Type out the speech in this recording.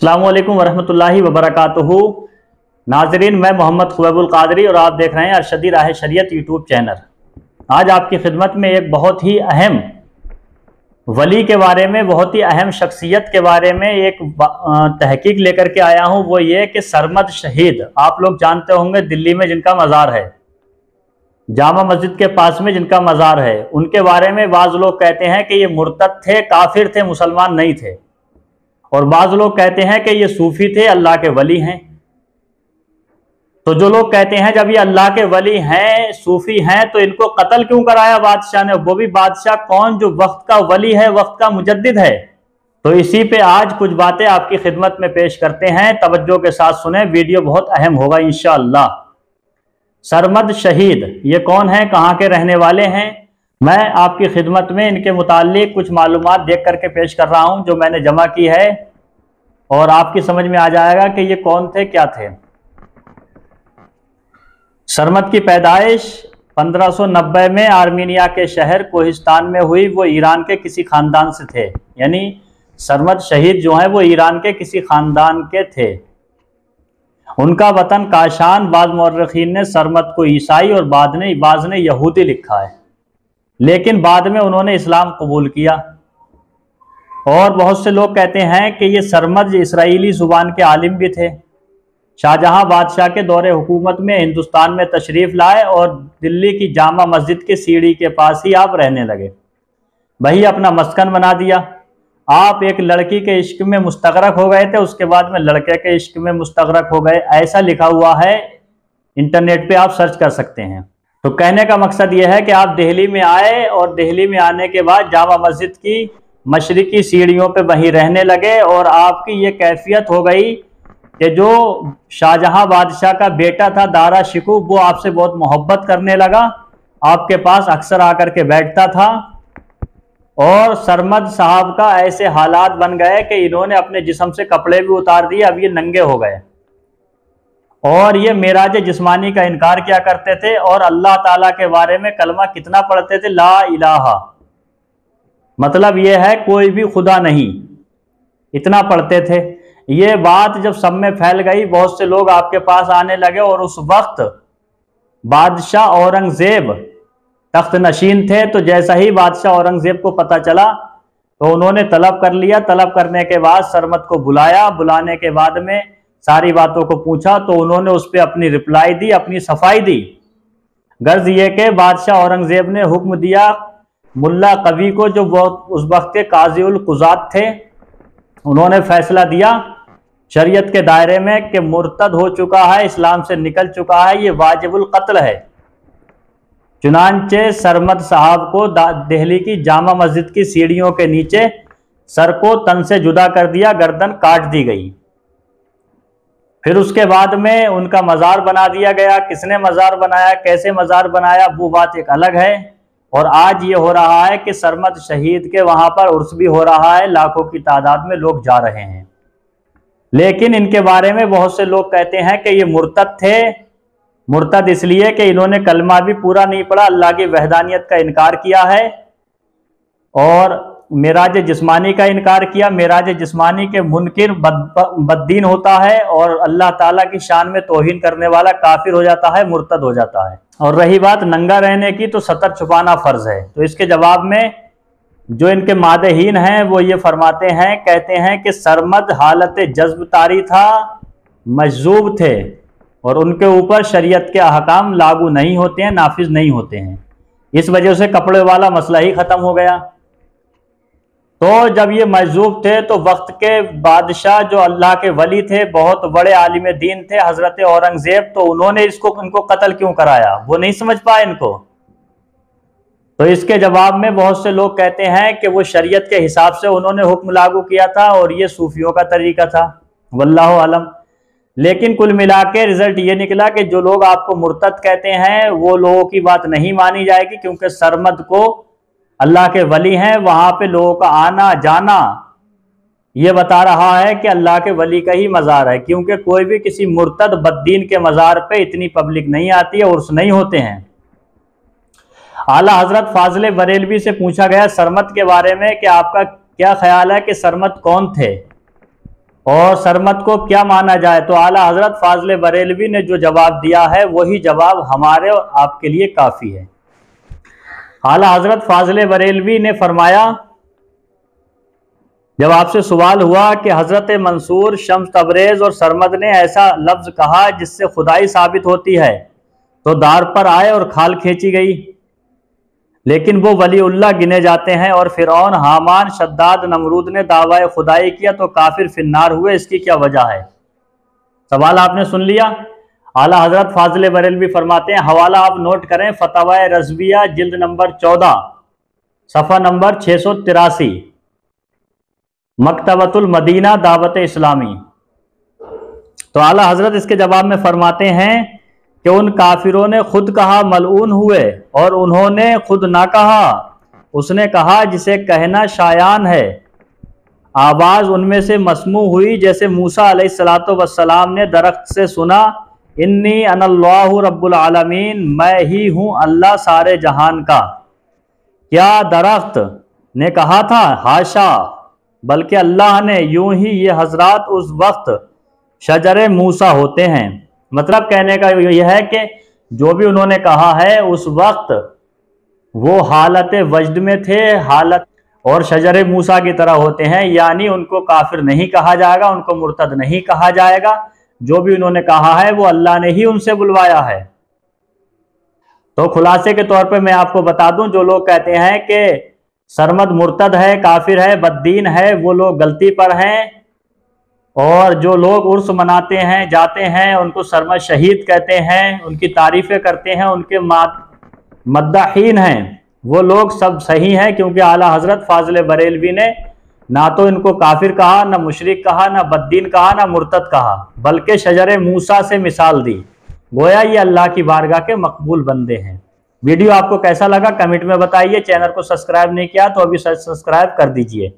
अस्सलामु अलैकुम वरहमतुल्लाहि वबरकातुहू। नाजरीन, मैं मोहम्मद खुवैबुल कादरी और आप देख रहे हैं अरशदी राह शरीयत यूट्यूब चैनल। आज आपकी खिदमत में एक बहुत ही अहम वली के बारे में, बहुत ही अहम शख्सियत के बारे में एक तहकीक लेकर के आया हूँ। वो ये कि सरमद शहीद, आप लोग जानते होंगे, दिल्ली में जिनका मज़ार है, जामा मस्जिद के पास में जिनका मज़ार है, उनके बारे में बाज़ लोग कहते हैं कि ये मुर्तद थे, काफिर थे, मुसलमान नहीं थे। और बाज़ लोग कहते हैं कि ये सूफी थे, अल्लाह के वली हैं। तो जो लोग कहते हैं जब ये अल्लाह के वली हैं, सूफी हैं, तो इनको कत्ल क्यों कराया बादशाह ने? वो भी बादशाह कौन, जो वक्त का वली है, वक्त का मुजद्दिद है। तो इसी पे आज कुछ बातें आपकी खिदमत में पेश करते हैं। तवज्जो के साथ सुने, वीडियो बहुत अहम होगा इंशाअल्लाह। सरमद शहीद ये कौन है, कहाँ के रहने वाले हैं? मैं आपकी खिदमत में इनके मुताल्लिक कुछ मालूमात देख करके पेश कर रहा हूँ जो मैंने जमा की है, और आपकी समझ में आ जाएगा कि ये कौन थे, क्या थे। सरमद की पैदाइश 1590 में आर्मीनिया के शहर कोहिस्तान में हुई। वो ईरान के किसी खानदान से थे, यानी सरमद शहीद जो है वो ईरान के किसी खानदान के थे। उनका वतन काशान। बाद मौर्रखीन ने सरमद को ईसाई और बाज़ ने यहूदी लिखा है, लेकिन बाद में उन्होंने इस्लाम कबूल किया। और बहुत से लोग कहते हैं कि ये सरमद इसराइली ज़ुबान के आलिम भी थे। शाहजहां बादशाह के दौरे हुकूमत में हिंदुस्तान में तशरीफ़ लाए और दिल्ली की जामा मस्जिद की सीढ़ी के पास ही आप रहने लगे, वही अपना मस्कन बना दिया। आप एक लड़की के इश्क में मुस्तगरक हो गए थे, उसके बाद में लड़के के इश्क में मुस्तगरक हो गए, ऐसा लिखा हुआ है, इंटरनेट पे आप सर्च कर सकते हैं। तो कहने का मकसद यह है कि आप दिल्ली में आए और दिल्ली में आने के बाद जामा मस्जिद की मशरिकी सीढ़ियों पे वहीं रहने लगे, और आपकी ये कैफियत हो गई कि जो शाहजहां बादशाह का बेटा था दारा शिकू, वो आपसे बहुत मोहब्बत करने लगा, आपके पास अक्सर आकर के बैठता था। और सरमद साहब का ऐसे हालात बन गए कि इन्होंने अपने जिस्म से कपड़े भी उतार दिए, अब ये नंगे हो गए। और ये मेराज जिस्मानी का इनकार किया करते थे, और अल्लाह ताला के बारे में कलमा कितना पढ़ते थे, ला इलाहा, मतलब ये है कोई भी खुदा नहीं, इतना पढ़ते थे। ये बात जब सब में फैल गई, बहुत से लोग आपके पास आने लगे, और उस वक्त बादशाह औरंगजेब तख्त नशीन थे। तो जैसा ही बादशाह औरंगजेब को पता चला तो उन्होंने तलब कर लिया। तलब करने के बाद सरमद को बुलाया, बुलाने के बाद में सारी बातों को पूछा, तो उन्होंने उस पर अपनी रिप्लाई दी, अपनी सफाई दी। गर्ज ये कि बादशाह औरंगजेब ने हुक्म दिया मुल्ला कवी को, जो बहुत उस वक्त के काजी उल कुज़ात थे, उन्होंने फैसला दिया शरीयत के दायरे में कि मुर्तद हो चुका है, इस्लाम से निकल चुका है, ये वाजिबुल कत्ल है। चुनांचे सरमद साहब को दिल्ली की जामा मस्जिद की सीढ़ियों के नीचे सर को तन से जुदा कर दिया, गर्दन काट दी गई। फिर उसके बाद में उनका मज़ार बना दिया गया। किसने मज़ार बनाया, कैसे मज़ार बनाया, वो बात एक अलग है। और आज ये हो रहा है कि सरमद शहीद के वहाँ पर उर्स भी हो रहा है, लाखों की तादाद में लोग जा रहे हैं। लेकिन इनके बारे में बहुत से लोग कहते हैं कि ये मुर्तद थे। मुर्तद इसलिए कि इन्होंने कलमा भी पूरा नहीं पढ़ा, अल्लाह की वहदानियत का इनकार किया है, और मेराज जिस्मानी का इनकार किया। मेराज जिस्मानी के मुनकिर बद्दीन होता है, और अल्लाह ताला की शान में तौहीन करने वाला काफिर हो जाता है, मुर्तद हो जाता है। और रही बात नंगा रहने की, तो सतर छुपाना फर्ज है। तो इसके जवाब में जो इनके मादेहीन हैं वो ये फरमाते हैं, कहते हैं कि सरमद हालत जज्ब तारी था, मजजूब थे, और उनके ऊपर शरीयत के अहकाम लागू नहीं होते हैं, नाफिज नहीं होते हैं। इस वजह से कपड़े वाला मसला ही ख़त्म हो गया। तो जब ये मजजूब थे तो वक्त के बादशाह जो अल्लाह के वली थे, बहुत बड़े आलिम दीन थे, हजरत औरंगजेब, तो उन्होंने इनको कत्ल क्यों कराया, वो नहीं समझ पाए इनको। तो इसके जवाब में बहुत से लोग कहते हैं कि वो शरीयत के हिसाब से उन्होंने हुक्म लागू किया था, और ये सूफियों का तरीका था, वल्लाहु आलम। लेकिन कुल मिला के रिजल्ट ये निकला कि जो लोग आपको मुर्तद कहते हैं वो लोगों की बात नहीं मानी जाएगी, क्योंकि सरमद को अल्लाह के वली हैं, वहां पे लोगों का आना जाना ये बता रहा है कि अल्लाह के वली का ही मज़ार है, क्योंकि कोई भी किसी मुर्तद बद्दीन के मज़ार पे इतनी पब्लिक नहीं आती है, उर्स नहीं होते हैं। आला हजरत फाजिल बरेलवी से पूछा गया सरमद के बारे में कि आपका क्या ख्याल है कि सरमद कौन थे, और सरमद को क्या माना जाए, तो आला हजरत फाजले बरेलवी ने जो जवाब दिया है वही जवाब हमारे और आपके लिए काफ़ी है। आला हजरत फाजले बरेलवी ने फरमाया, जब आपसे सवाल हुआ कि हजरत मंसूर, शम्स तबरेज और सरमद ने ऐसा लफ्ज़ कहा जिससे खुदाई साबित होती है, तो दार पर आए और खाल खींची गई, लेकिन वो वलीउल्लाह गिने जाते हैं। और फिरौन, हामान, शद्दाद, नमरूद ने दावा खुदाई किया तो काफिर फिन्नार हुए, इसकी क्या वजह है? सवाल आपने सुन लिया। आला हजरत फाजले बरेलवी फरमाते हैं, हवाला आप नोट करें, फतवा रज़विया जिल्द नंबर 14 सफ़ा नंबर 683, मकतबतुल मदीना दावत इस्लामी। तो आला हजरत इसके जवाब में फरमाते हैं कि उन काफिरों ने खुद कहा मलऊन हुए, और उन्होंने खुद ना कहा, उसने कहा जिसे कहना शायान है। आवाज़ उनमें से मसमू हुई जैसे मूसा अलैहिस्सलातु वस्सलाम ने दरख्त से सुना, इन्नी अनल्लाहु रब्बुल आलमीन, मैं ही हूँ अल्लाह सारे जहान का। क्या दरख्त ने कहा था? हाशा, बल्कि अल्लाह ने। यूं ही ये हजरात उस वक्त शजर मूसा होते हैं। मतलब कहने का यह है कि जो भी उन्होंने कहा है उस वक्त वो हालत वजद में थे, हालत और शजर मूसा की तरह होते हैं, यानी उनको काफिर नहीं कहा जाएगा, उनको मुर्तद नहीं कहा जाएगा। जो भी उन्होंने कहा है वो अल्लाह ने ही उनसे बुलवाया है। तो खुलासे के तौर पे मैं आपको बता दूं, जो लोग कहते हैं कि सरमद मुर्तद है, काफिर है, बद्दीन है, वो लोग गलती पर हैं। और जो लोग उर्स मनाते हैं, जाते हैं, उनको सरमद शहीद कहते हैं, उनकी तारीफें करते हैं, उनके मद्दाहीन हैं, वो लोग सब सही हैं, क्योंकि आला हजरत फाजले बरेलवी ने ना तो इनको काफिर कहा, ना मुशरिक कहा, ना बद्दीन कहा, ना मुर्तद कहा, बल्कि शजर मूसा से मिसाल दी। गोया ये अल्लाह की बारगाह के मकबूल बंदे हैं। वीडियो आपको कैसा लगा कमेंट में बताइए। चैनल को सब्सक्राइब नहीं किया तो अभी सब्सक्राइब कर दीजिए।